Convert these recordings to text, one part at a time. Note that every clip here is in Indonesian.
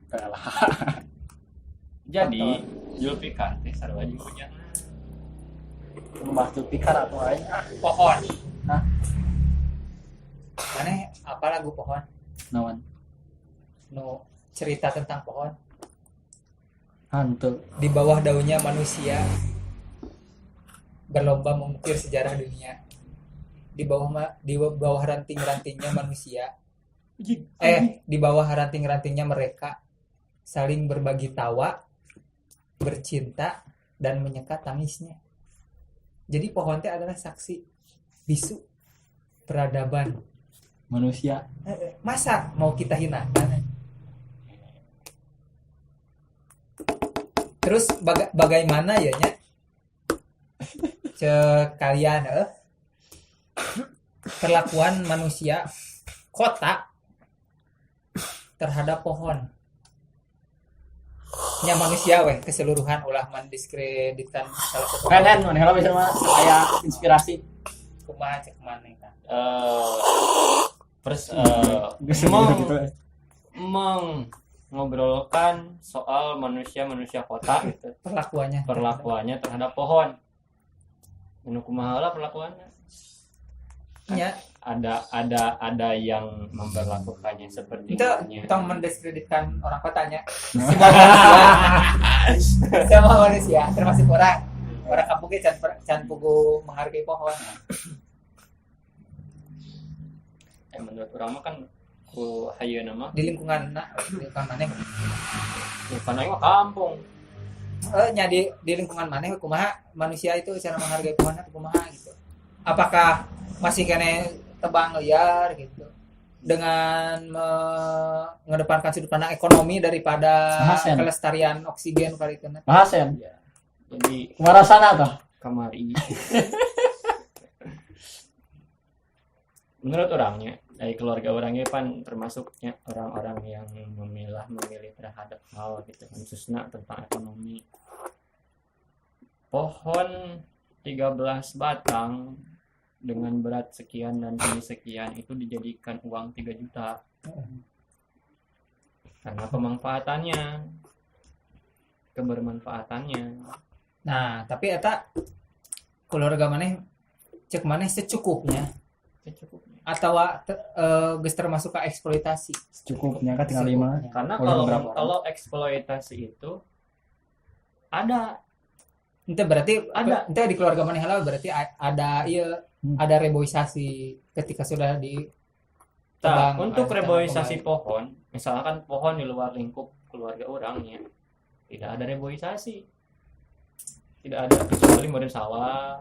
Kalah. Jadi Zulfikar teh sarua jeung ujang Membahas Zulfikar atau aing Pohon. Hah? Mana apa lagu pohon? naon? No cerita tentang pohon. Hantu. Di bawah daunnya manusia berlomba mengukir sejarah dunia. Di bawah ranting-rantingnya manusia. Di bawah ranting-rantingnya mereka saling berbagi tawa, bercinta dan menyekat tangisnya. Jadi pohon teh adalah saksi bisu peradaban Manusia. masa mau kita hinakan. Terus bagaimana ya nya kalian perlakuan manusia kota terhadap pohon nya manusia keseluruhan ulah mendiskreditkan salah satu Keren, mana kalau bisa mah kayak inspirasi. kumaha cek maneh kan. mengobrolkan soal manusia kota gitu. Perlakuannya terhadap pohon. Anu kumaha lah perlakuannya? nya Ada yang memperlakukannya seperti itu monyet. tong mendiskreditkan orang kotanya. Semua manusia termasuk orang kampung ge can pugu menghargai pohon. Menurut orang mah kan ku hayeuna mah Di lingkungan maneh bukan aing mah kampung. nya di lingkungan maneh kumaha manusia itu cara menghargai pohonnya kumaha gitu. Apakah masih kene tebang liar gitu dengan mengedepankan sudut pandang ekonomi daripada Bahasen. kelestarian oksigen parikeun. Bahasen. Jadi Kumarasana tuh. kamari. Menurut orangnya dari keluarga orangnya kan termasuknya orang-orang yang memilih terhadap hal gitu khususnya tentang ekonomi. Pohon 13 batang dengan berat sekian dan tinggi sekian itu dijadikan uang 3 juta karena kebermanfaatannya. Nah, tapi eta keluarga maneh cek maneh secukupnya atau geus termasuk ke eksploitasi. Secukupnya kan tinggal 5. Karena Oleh beberapa orang. kalau eksploitasi itu ada Ente berarti Ada. ente di keluarga maneh halal berarti ada ada reboisasi ketika sudah di untuk tebang reboisasi kembali. pohon, misalkan pohon di luar lingkup keluarga orangnya tidak ada reboisasi, tidak ada kecuali model sawah,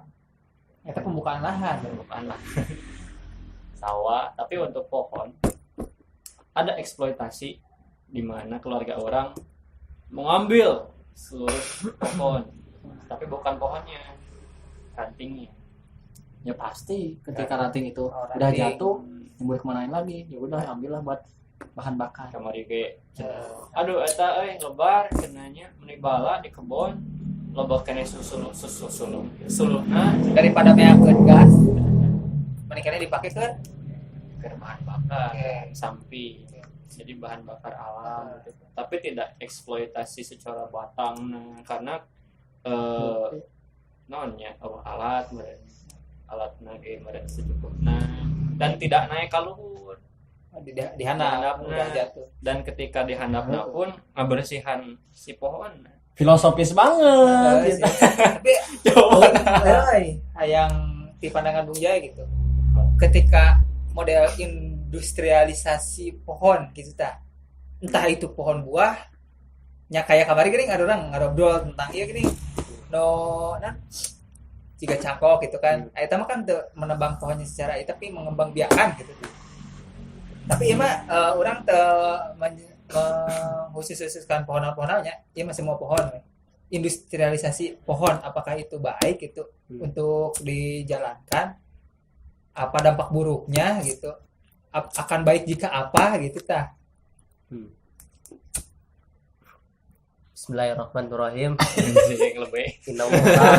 Eta pembukaan lahan. bukan lah sawah. Tapi untuk pohon ada eksploitasi di mana keluarga orang mengambil seluruh pohon, tapi bukan pohonnya, rantingnya. Ya pasti ketika ranting itu Oh, udah ranting. jatuh, yang boleh kemanain lagi? Ya udah ambillah buat bahan bakar. Kamari ge aduh eta lebar kenanya menibala di kebon loba kene susuluna Daripada meakeun gas menikahnya dipakai ke ke bahan bakar Oke. sampi, jadi bahan bakar alam gitu. Tapi tidak eksploitasi secara batang karena nonnya alat nage meureun secukupna dan tidak naik ka luhur. di handap udah jatuh. Dan ketika di handapna pun ngabersihan si pohon. Filosofis banget. Tapi yang di pandangan Bung Jaya gitu. Ketika model industrialisasi pohon gitu ta. Entah itu pohon buah nya kayak kamari geuning ada orang ngarobrol tentang ieu geuning. Jika cangkok gitu kan. Eta mah kan teu menebang pohonnya secara tapi mengembangbiakan gitu. Tapi ieu mah urang teu khusus-khususkan pohon-pohonnya, ieu mah semua pohon. Industrialisasi pohon apakah itu baik itu untuk dijalankan? Apa dampak buruknya gitu? Akan baik jika apa gitu tah? Bismillahirrahmanirrahim. Yang lebih Innallaha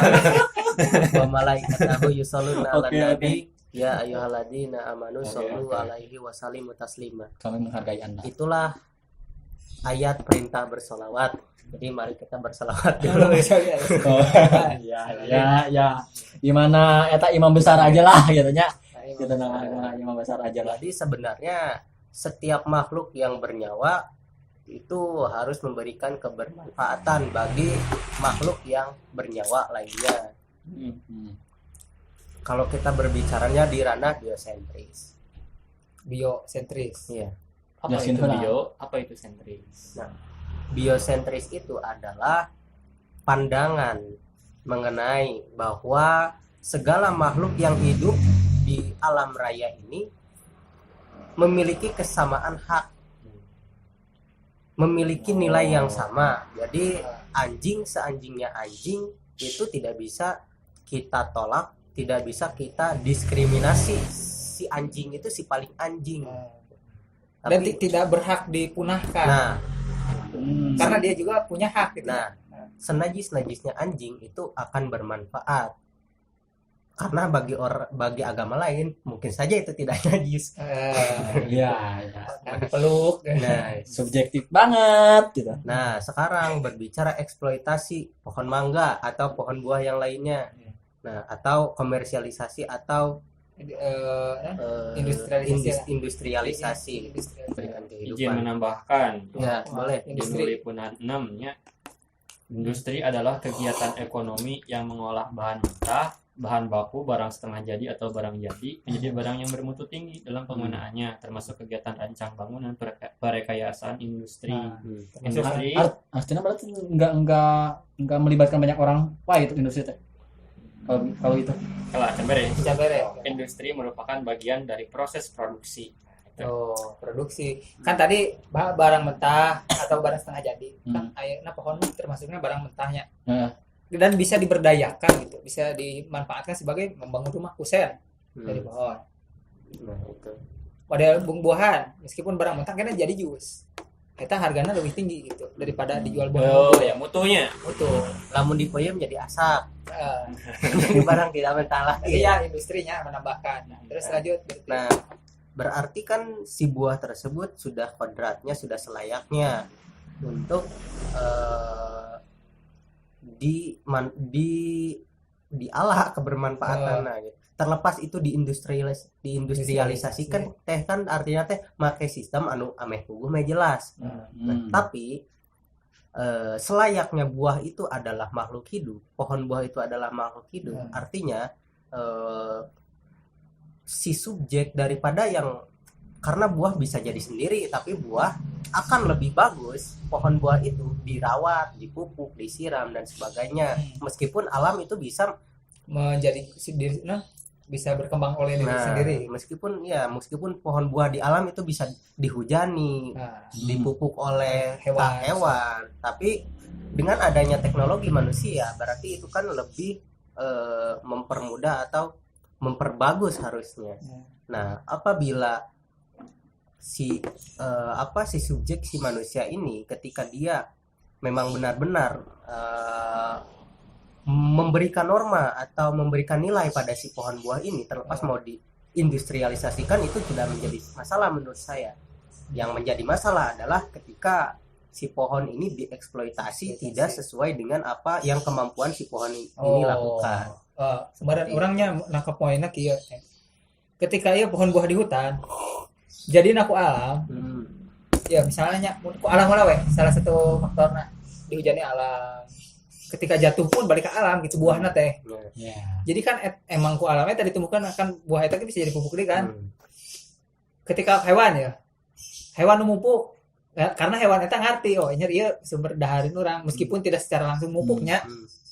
wa malaikatahu yusholluna 'alan Oke. nabi ya ayyuhalladzina amanu shollu 'alaihi wa sallimu taslima. Kami menghargai Anda. Itulah ayat perintah bersolawat. Jadi mari kita bersolawat dulu. Oh, ya gimana eta imam besar aja lah gitu nya. Kita imam besar aja lah. Jadi sebenarnya setiap makhluk yang bernyawa itu harus memberikan kebermanfaatan bagi makhluk yang bernyawa lainnya. Kalau kita berbicaranya di ranah biosentris. Biosentris. Iya. Apa Jelasin itu dulu lah. bio? Apa itu sentris? Nah, biosentris itu adalah pandangan mengenai bahwa segala makhluk yang hidup di alam raya ini memiliki kesamaan hak, memiliki nilai yang sama. Jadi anjing seanjingnya anjing itu tidak bisa kita tolak, tidak bisa kita diskriminasi. Si anjing itu si paling anjing. Dan Tapi, tidak berhak dipunahkan. nah, Karena dia juga punya hak gitu. Nah, senajis-najisnya anjing itu akan bermanfaat. Karena bagi agama lain mungkin saja itu tidak najis. Ya. Kan peluk. Nah, Subjektif banget gitu. nah sekarang berbicara eksploitasi pohon mangga atau pohon buah yang lainnya. Nah, atau komersialisasi atau Industrialisasi. industrialisasi berikan Izin kehidupan. menambahkan Ya, boleh. di Industri. Nulipunan 6-nya, industri adalah kegiatan ekonomi yang mengolah bahan mentah, bahan baku, barang setengah jadi atau barang jadi menjadi barang yang bermutu tinggi dalam penggunaannya, termasuk kegiatan rancang bangunan, perekayasaan industri. Nah, Industri Artinya berarti enggak melibatkan banyak orang. Wah, itu industri teh. Kalau itu. Kalah cembere. Cabere. Industri merupakan bagian dari proses produksi. Oh, produksi. Kan tadi barang mentah atau barang setengah jadi. Kan ayeuna pohon termasuknya barang mentahnya. Dan bisa diberdayakan gitu, bisa dimanfaatkan sebagai membangun rumah kusen dari pohon. Nah, itu. Pada buah-buahan, meskipun barang mentah kan jadi jus. Kita harganya lebih tinggi gitu daripada dijual Oh buah. ya, mutunya. Betul. Lamun dipoyem jadi asap. Jadi barang tidak mentah lagi. Iya, industrinya menambahkan. Nah, terus lanjut. Nah, berarti kan si buah tersebut sudah kodratnya, sudah selayaknya untuk diolah kebermanfaatan. Nah, gitu. Terlepas itu diindustrialisasikan teh kan artinya teh make sistem anu ameh puguh mah jelas. Nah, tapi selayaknya buah itu adalah makhluk hidup, pohon buah itu adalah makhluk hidup. Artinya si subjek daripada yang, karena buah bisa jadi sendiri, tapi buah akan lebih bagus pohon buah itu dirawat, dipupuk, disiram dan sebagainya. Meskipun alam itu bisa menjadi bisa berkembang oleh diri sendiri. Meskipun pohon buah di alam itu bisa dihujani, dipupuk oleh hewan, tapi dengan adanya teknologi manusia berarti itu kan lebih mempermudah atau memperbagus harusnya. Nah, apabila si subjek, si manusia ini ketika dia memang benar-benar memberikan norma atau memberikan nilai pada si pohon buah ini, terlepas mau diindustrialisasikan, itu tidak menjadi masalah menurut saya. Yang menjadi masalah adalah ketika si pohon ini dieksploitasi tidak sesuai dengan apa yang kemampuan si pohon ini lakukan. Sebenarnya orangnya nangkep poinnya kieu. Ketika ieu pohon buah di hutan, jadi naku alam. Ya misalnya ku alam we salah satu faktornya dihujani alam. Ketika jatuh pun balik ke alam gitu buahnya teh. Jadi kan emang ku alamnya tadi ditemukan akan buah itu bisa jadi pupuk deui kan. Ketika hewan mupuk karena hewan itu ngerti ini ieu sumber dahareun urang meskipun tidak secara langsung mupuknya.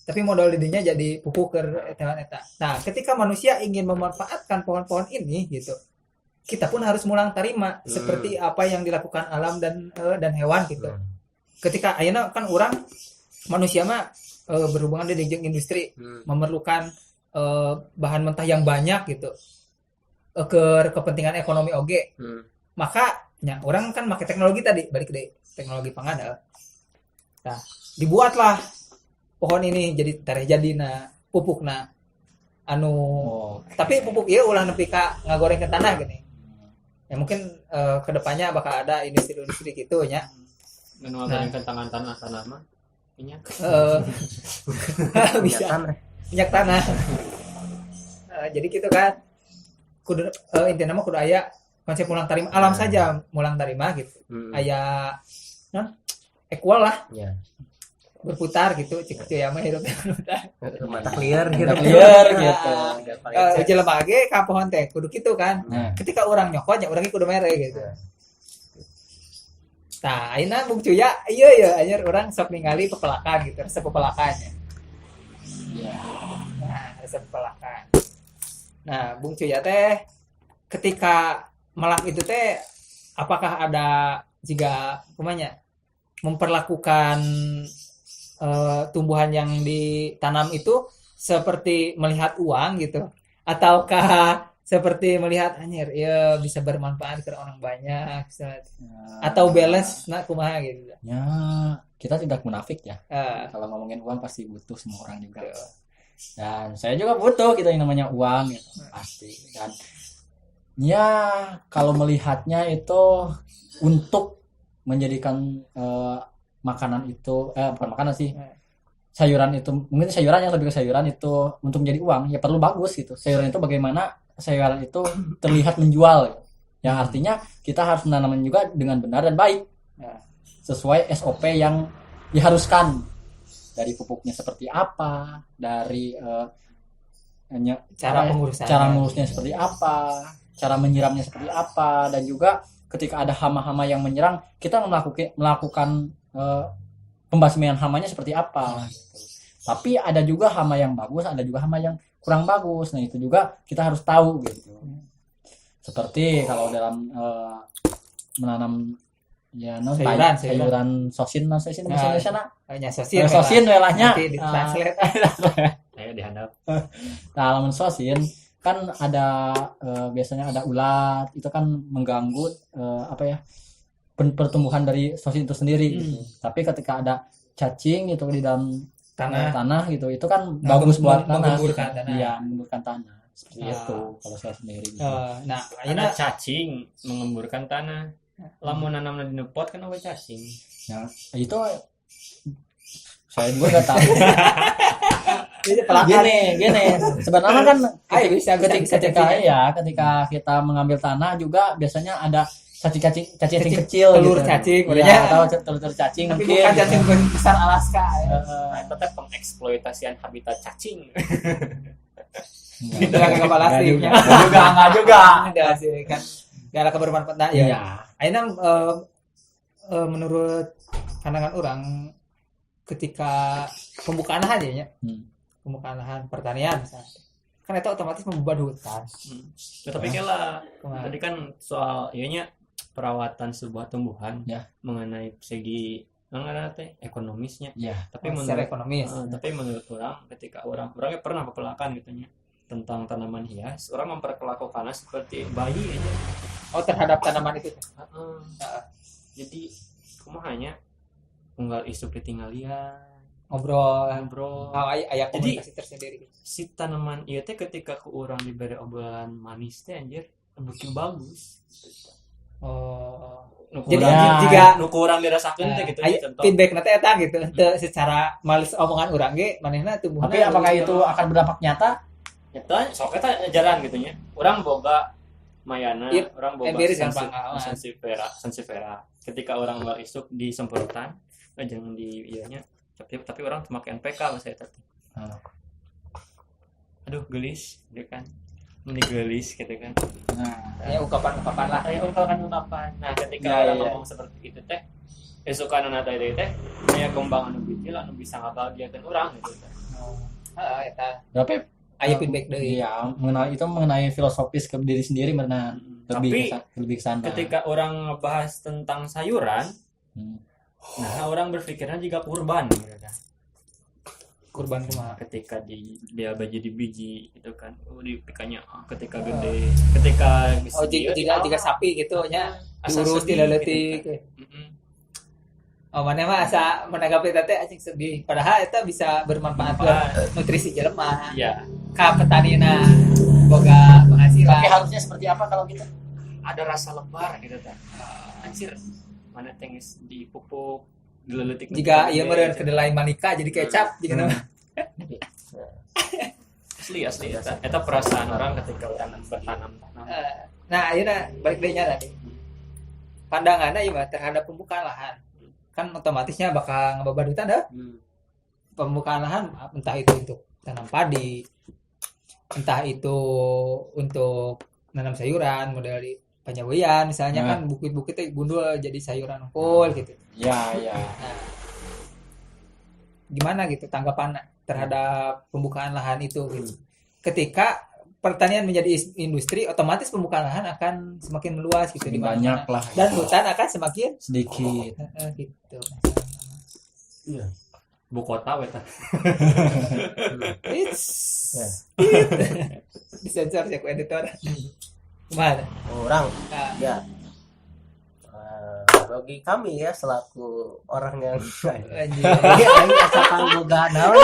Tapi modal didinya jadi pupuk ke hewan eta. Nah, ketika manusia ingin memanfaatkan pohon-pohon ini gitu, kita pun harus mulang tarima seperti apa yang dilakukan alam dan hewan gitu. Ketika ayeuna kan orang manusia mah berhubungan dengan industri memerlukan bahan mentah yang banyak gitu ke kepentingan ekonomi oge. Maka orang kan pakai teknologi tadi balik deh teknologi pangadal. Nah, dibuatlah pohon ini jadi pupukna tapi pupuk ieu ulah nepi ka ngagoreng ke tanah gini. Ya mungkin kedepannya bakal ada industri-industri gitu nya. Manual garingkan tangan tanah mah minyak. Bisa Tanah. minyak tanah. Jadi gitu kan kudu intinya mah kudu aya konsep mulang tarima alam saja mulang tarima gitu. Aya non equal lah Ya. berputar gitu cik ya mah hidup Mata clear gitu. Clear gitu. jelema ge ka pohon teh kudu kitu kan. Nah, Ketika orang nyokotnya orang kudu mere gitu. Tah ayeuna Bung Cuya ieu anjir urang sok ningali pepelakan gitu resep pepelakannya. ya. Nah, resep pepelakan. Nah, Bung Cuya teh ketika melak itu teh apakah ada jika kumanya memperlakukan tumbuhan yang ditanam itu seperti melihat uang gitu ataukah seperti melihat anjir ya bisa bermanfaat ke orang banyak atau balance nah kumaha gitu. Ya, kita tidak munafik ya. Eh, Kalau ngomongin uang pasti butuh semua orang juga. Dan saya juga butuh kita yang namanya uang gitu, pasti. Dan ya kalau melihatnya itu untuk menjadikan makanan itu bukan makanan sih. Sayuran itu mungkin sayuran yang lebih ke sayuran itu untuk menjadi uang ya perlu bagus gitu. Sayuran itu bagaimana sayuran itu terlihat menjual gitu. Yang artinya kita harus menanamnya juga dengan benar dan baik. Sesuai SOP yang diharuskan. Dari pupuknya seperti apa, dari cara pengurusan cara mengurusnya seperti apa, cara menyiramnya seperti apa, dan juga ketika ada hama-hama yang menyerang, kita melakukan pembasmian hamanya seperti apa. Gitu. Tapi ada juga hama yang bagus, ada juga hama yang kurang bagus. Nah itu juga kita harus tahu gitu. Seperti kalau dalam menanam ya sayuran sosin bahasa Indonesia sosin welahnya nanti ditranslate Ayo dihandap. nah lamun sosin kan ada biasanya ada ulat itu kan mengganggu apa ya pertumbuhan dari sosin itu sendiri gitu. Tapi ketika ada cacing itu di dalam tanah gitu itu kan bagus buat mengemburkan tanah. Iya, mengemburkan tanah seperti itu kalau saya sendiri gitu. Nah Ada cacing mengemburkan tanah. Lamun nanamna di pot kan apa cacing. Ya, itu saya juga nggak tahu. Gini. Sebenarnya kan ketika kita mengambil tanah juga biasanya ada cacing kecil telur gitu. cacing Ya, atau telur cacing tapi mungkin. bukan cacing besar Alaska Nah, itu teh pengeksploitasian habitat cacing. itu kan kepala sih Enggak juga. ada sih kan gak ada kebermanfaatan ya. Iya. Ayeuna menurut pandangan orang ketika pembukaan lahan ya pembukaan lahan pertanian misalnya kan itu otomatis membeban hutan. Tapi kela tadi kan soal ianya perawatan sebuah tumbuhan Ya. mengenai segi teh ekonomisnya. Ya. Tapi Secara ekonomis. tapi menurut orang ketika orangnya pernah kepelakan gitunya tentang tanaman hias, orang memperlakukannya seperti bayi aja. Oh terhadap tanaman itu. Jadi kumahanya unggal isuk ditinggalian Ngobrol. Aya Jadi, komunikasi tersendiri. si tanaman ieu teh ketika ku urang diberi obrolan manis teh anjir beuki bagus. Oh. Jadi jika nu urang dirasakeun teh gitu contoh. Feedback nanti eta gitu. Teu secara malis omongan urang ge manehna tumbuhna. Tapi apakah itu akan berdampak nyata? Eta sok eta jalan gitu nya. Urang boga mayana, urang boga sansevieria. Ketika orang ulah isuk disemprotan, jangan di ieunya. Tapi orang make NPK bahasa eta. Aduh gelis, gitu kan. Meni gelis gitu kan. Nah, ya ungkapan-ungkapan lah. Ungkapan. Nah, ketika orang ngomong seperti itu teh, esukanana teh aya gombang anu bitil anu bisa ngabahagiakeun urang gitu teh. Eta. berapa Aya feedback deui. Iya, mengenai filosofis ke diri sendiri benar lebih ke sana. Ketika orang ngebahas tentang sayuran, nah orang berpikirnya juga kurban gitu kan. Kurban kumaha? Ketika dia jadi biji itu kan, dipikanya ketika gede, ketika jika sapi gitu nya diurus dileutik. Oh mana mah asa menanggapi teh anjing sedih. Padahal eta bisa bermanfaat buat nutrisi jelema. Iya. Ka petanina boga penghasilan. Tapi harusnya seperti apa kalau kita ada rasa lebar gitu kan. Anjir, mana tengis dipupuk dileletik jika ieu meureun kedelai manika jadi kecap jika nama. asli eta perasaan orang ketika orang bertanam. Nah, ayeuna balik deui nya tadi. Pandanganna ieu mah terhadap pembukaan lahan. Kan otomatisnya bakal ngababadutan dah. Pembukaan lahan entah itu untuk tanam padi, entah itu untuk nanam sayuran model di Panyaweyan misalnya kan bukit-bukit teh gundul jadi sayuran unggul gitu. Ya. Nah, gimana gitu tanggapan terhadap pembukaan lahan itu gitu. Ketika pertanian menjadi industri, otomatis pembukaan lahan akan semakin meluas gitu di banyak mana-mana. lah. Dan hutan akan semakin Sedikit. gitu. Iya. Bu kota eta. Disensor ya ku editor. Gimana? Orang Nah, ya bagi kami ya selaku orang yang anjing. asalkan boga naon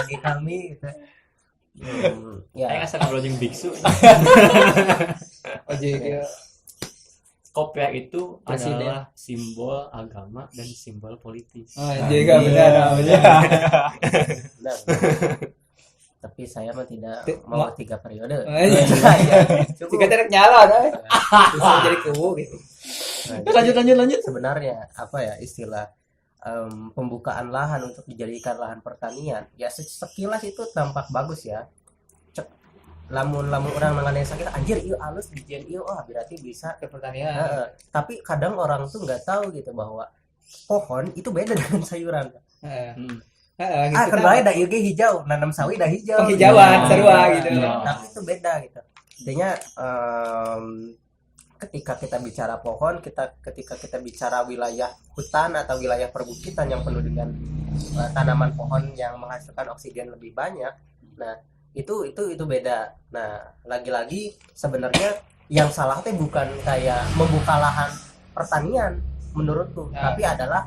bagi kami gitu. Aing Ya asal ngobrol jeung biksu. Ojek Kopiah itu Presiden. adalah simbol agama dan simbol politis. Anjing enggak benar namanya. benar. Tapi saya mah tidak Ti- mau ma- 3 periode. Anjing. Jika terek nyala dah. Bisa jadi kubu gitu. Lanjut. Sebenarnya apa ya istilah pembukaan lahan untuk dijadikan lahan pertanian ya sekilas itu tampak bagus ya. Lamun orang mengenai sakit anjir ieu alus dijieun ieu berarti bisa Ke pertanian. tapi kadang orang tuh nggak tahu gitu bahwa pohon itu beda dengan sayuran. Heeh. Hmm. Gitu. Kan bae da ieu ge hijau, nanam sawi dah hijau. Penghijauan Ya. sarua gitu. Ya. Tapi itu beda gitu. Intinya ketika kita bicara pohon, ketika kita bicara wilayah hutan atau wilayah perbukitan yang penuh dengan tanaman pohon yang menghasilkan oksigen lebih banyak. Nah, itu beda. Nah, lagi-lagi sebenarnya yang salah teh bukan kayak membuka lahan pertanian menurutku, tapi adalah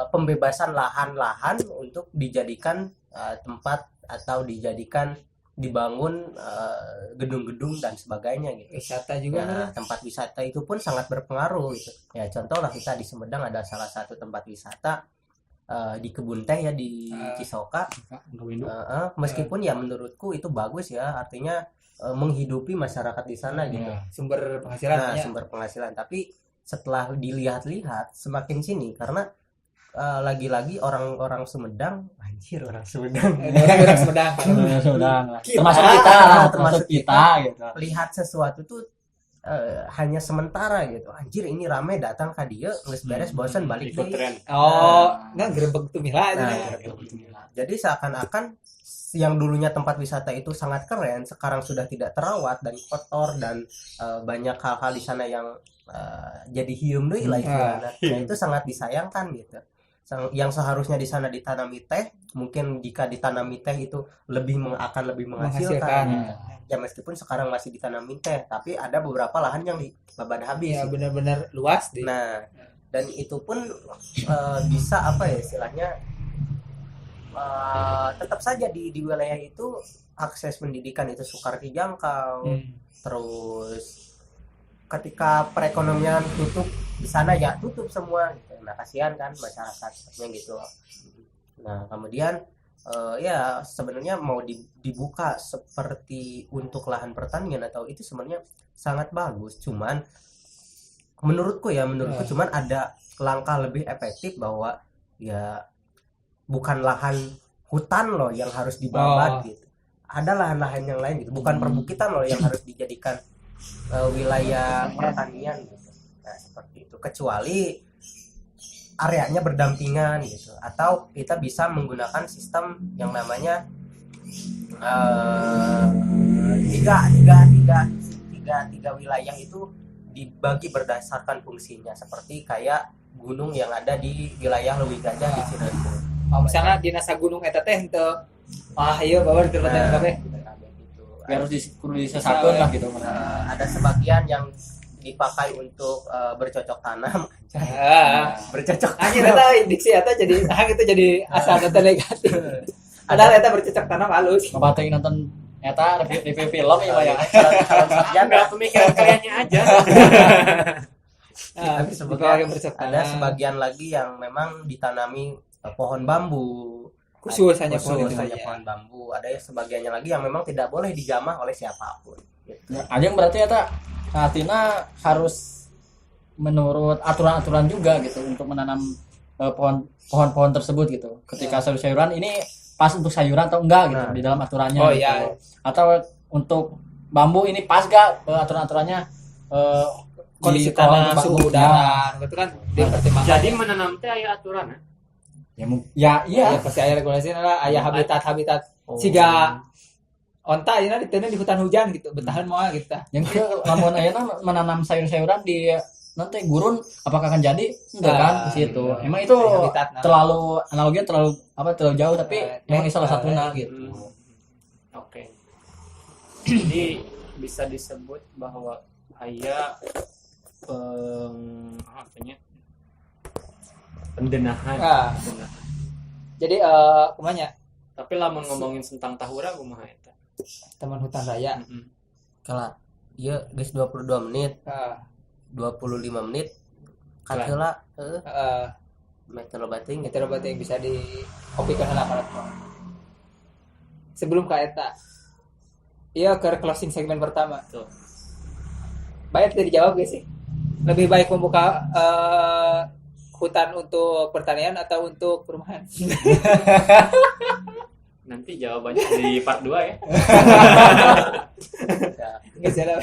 pembebasan lahan-lahan untuk dijadikan tempat atau dijadikan dibangun gedung-gedung dan sebagainya gitu. Wisata juga Nah, kan. tempat wisata itu pun sangat berpengaruh gitu. Ya contoh lah kita di Sumedang ada salah satu tempat wisata di kebun teh ya di Cisoka. Meskipun ya menurutku itu bagus ya, artinya menghidupi masyarakat di sana gitu. Sumber penghasilan. Nah, sumber penghasilan. Tapi setelah dilihat-lihat semakin sini karena lagi-lagi orang Sumedang, anjir orang Sumedang. Orang Sumedang. Sumedang lah. Kita. Termasuk kita gitu. Lihat sesuatu tuh hanya sementara gitu. Anjir ini rame datang ke dia geus beres bosan balik Ikut deui. tren. Oh, nah gerebek tuh mila aja. Nah, jadi seakan-akan yang dulunya tempat wisata itu sangat keren, sekarang sudah tidak terawat dan kotor dan banyak hal-hal di sana yang jadi hium deui lah istilahnya. Nah, itu sangat disayangkan gitu. Yang seharusnya di sana ditanami teh, mungkin jika ditanami teh itu akan lebih menghasilkan. Ya meskipun sekarang masih ditanami teh, tapi ada beberapa lahan yang dibabat habis. Ya benar-benar luas deh. Nah, dan itu pun bisa apa ya istilahnya tetap saja di wilayah itu akses pendidikan itu sukar dijangkau. Terus ketika perekonomian tutup di sana ya tutup semua gitu. Nah, kasihan kan masyarakatnya gitu. Nah, kemudian ya sebenarnya mau dibuka seperti untuk lahan pertanian atau itu sebenarnya sangat bagus, cuman menurutku cuman ada langkah lebih efektif bahwa ya bukan lahan hutan loh yang harus dibabat gitu, ada lahan-lahan yang lain gitu, bukan perbukitan loh yang harus dijadikan wilayah pertanian gitu. Nah, seperti itu, kecuali areanya berdampingan gitu, atau kita bisa menggunakan sistem yang namanya tiga wilayah itu dibagi berdasarkan fungsinya, seperti kayak gunung yang ada di wilayah Leuwih Gajah di Cirebon. Misalnya di nasa gunung eta teh henteu iya bawa di pertanian kabeh. Harus disesakeun lah gitu. Ada sebagian yang dipakai untuk bercocok tanam. Bercocok Anjir eta diksi eta jadi itu jadi asal kata negatif. Padahal eta bercocok tanam halus. Ngebating nonton eta review film ya. Jangan pemikiran kaliannya aja. Tapi ada sebagian lagi yang memang ditanami pohon bambu. Khusus hanya pohon bambu. Ada yang sebagiannya lagi yang memang tidak boleh dijamah oleh siapapun. Gitu. Ya, ada yang berarti eta artinya harus menurut aturan-aturan juga gitu untuk menanam pohon-pohon tersebut gitu. Ketika sayur-sayuran ini pas untuk sayuran atau enggak gitu di dalam aturannya. Oh gitu. iya. Atau untuk bambu ini pas gak aturan-aturannya kondisi tanah, suhu udara, gitu kan dipertimbangkan. Jadi menanam teh aya aturan. Ya iya. Ya, pasti aya regulasinya lah, aya habitat. Siga onta ayeuna diteuneun di hutan hujan gitu, bertahan moal gitu tah. Yang kieu lamun ayeuna menanam sayur-sayuran di nanti gurun apakah akan jadi? Enggak kan di situ. Emang itu terlalu analoginya terlalu jauh tapi memang ini salah satunya gitu. Oke. Jadi bisa disebut bahwa aya pendenahan. Jadi kumanya tapi lamun ngomongin tentang tahura kumaha eta? Taman Hutan Raya. Kalau ieu geus 22 menit. 25 menit kateula meter bating bisa dikopikan heula para sebelum ka eta. Iya ke closing segmen pertama. Tuh. Baik dijawab guys sih. Lebih baik membuka hutan untuk pertanian atau untuk perumahan? Nanti jawabannya di part 2 ya. Enggak salah.